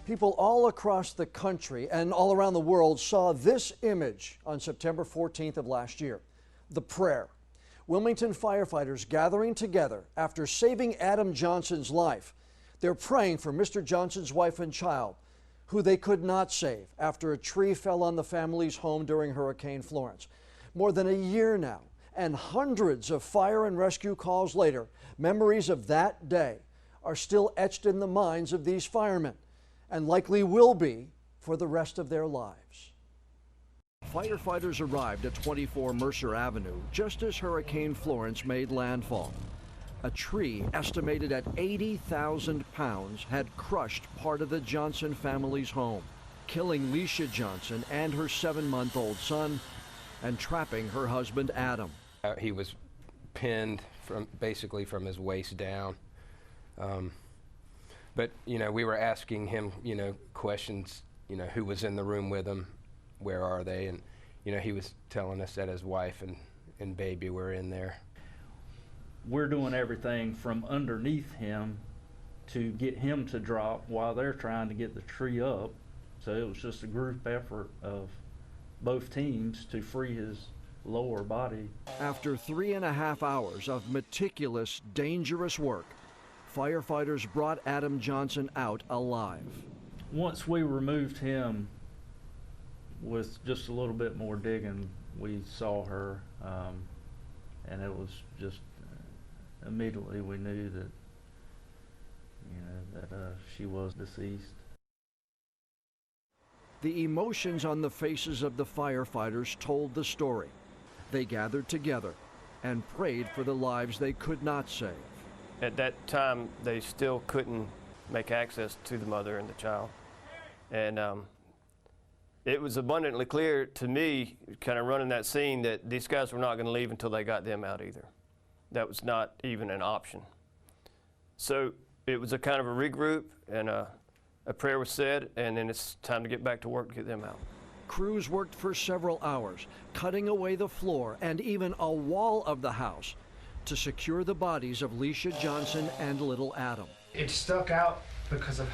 People all across the country and all around the world saw this image on September 14th of last year, the prayer. Wilmington firefighters gathering together after saving Adam Johnson's life. They're praying for Mr. Johnson's wife and child, who they could not save after a tree fell on the family's home during Hurricane Florence. More than a year now, and hundreds of fire and rescue calls later, memories of that day are still etched in the minds of these firemen, and likely will be for the rest of their lives. Firefighters arrived at 24 Mercer Avenue just as Hurricane Florence made landfall. A tree estimated at 80,000 pounds had crushed part of the Johnson family's home, killing Leisha Johnson and her 7-month-old son, and trapping her husband Adam. He was pinned basically from his waist down. But, you know, we were asking him, you know, questions, you know, who was in the room with him, where are they? And, you know, he was telling us that his wife and baby were in there. We're doing everything from underneath him to get him to drop while they're trying to get the tree up. So it was just a group effort of both teams to free his lower body. After 3.5 hours of meticulous, dangerous work, firefighters brought Adam Johnson out alive. Once we removed him with just a little bit more digging, we saw her, and it was just immediately we knew that, you know, that she was deceased. The emotions on the faces of the firefighters told the story. They gathered together and prayed for the lives they could not save. At that time, they still couldn't make access to the mother and the child. And it was abundantly clear to me, kind of running that scene, that these guys were not going to leave until they got them out either. That was not even an option. So it was a kind of a regroup, and a prayer was said, and then it's time to get back to work to get them out. Crews worked for several hours, cutting away the floor and even a wall of the house to secure the bodies of Leisha Johnson and little Adam. It stuck out because of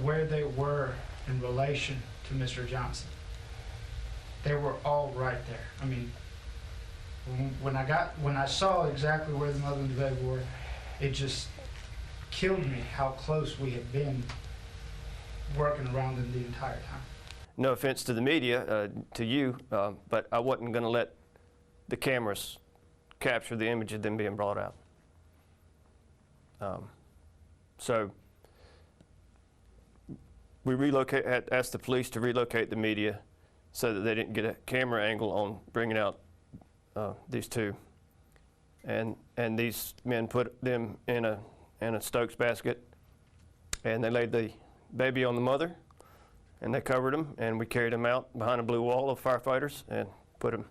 where they were in relation to Mr. Johnson. They were all right there. I mean, when I saw exactly where the mother and the baby were, it just killed me how close we had been working around them the entire time. No offense to the media, to you, but I wasn't going to let the cameras capture the image of them being brought out. So we asked the police to relocate the media so that they didn't get a camera angle on bringing out these two. And these men put them in a Stokes basket, and they laid the baby on the mother, and they covered him, and we carried him out behind a blue wall of firefighters and put him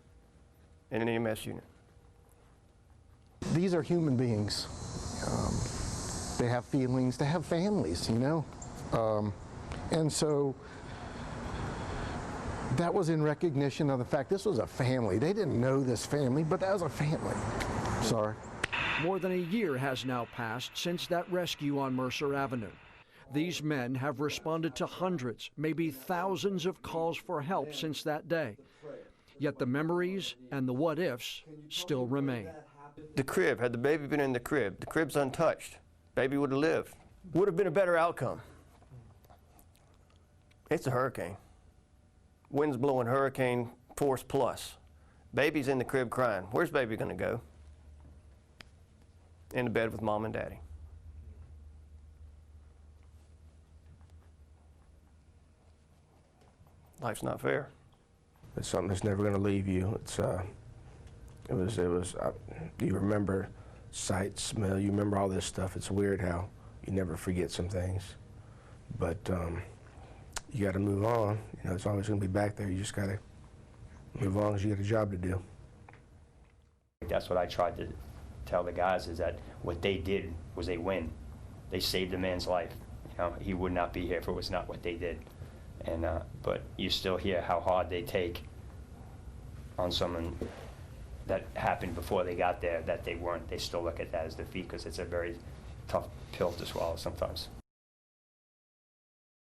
in an EMS unit. These are human beings. They have feelings, they have families, you know? And so that was in recognition of the fact this was a family. They didn't know this family, but that was a family. Sorry. More than a year has now passed since that rescue on Mercer Avenue. These men have responded to hundreds, maybe thousands of calls for help since that day. Yet the memories and the what-ifs still remain. The crib, had the baby been in the crib's untouched. Baby would have lived. Would have been a better outcome. It's a hurricane. Wind's blowing hurricane force plus. Baby's in the crib crying. Where's baby going to go? In the bed with mom and daddy. Life's not fair. It's something that's never going to leave you. You remember sight, smell, you remember all this stuff. It's weird how you never forget some things. But you got to move on. You know, it's always going to be back there. You just got to move on because you got a job to do. That's what I tried to tell the guys, is that what they did was a win. They saved a man's life. You know, he would not be here if it was not what they did. And but you still hear how hard they take on someone that happened before they got there, that they weren't. They still look at that as defeat because it's a very tough pill to swallow sometimes.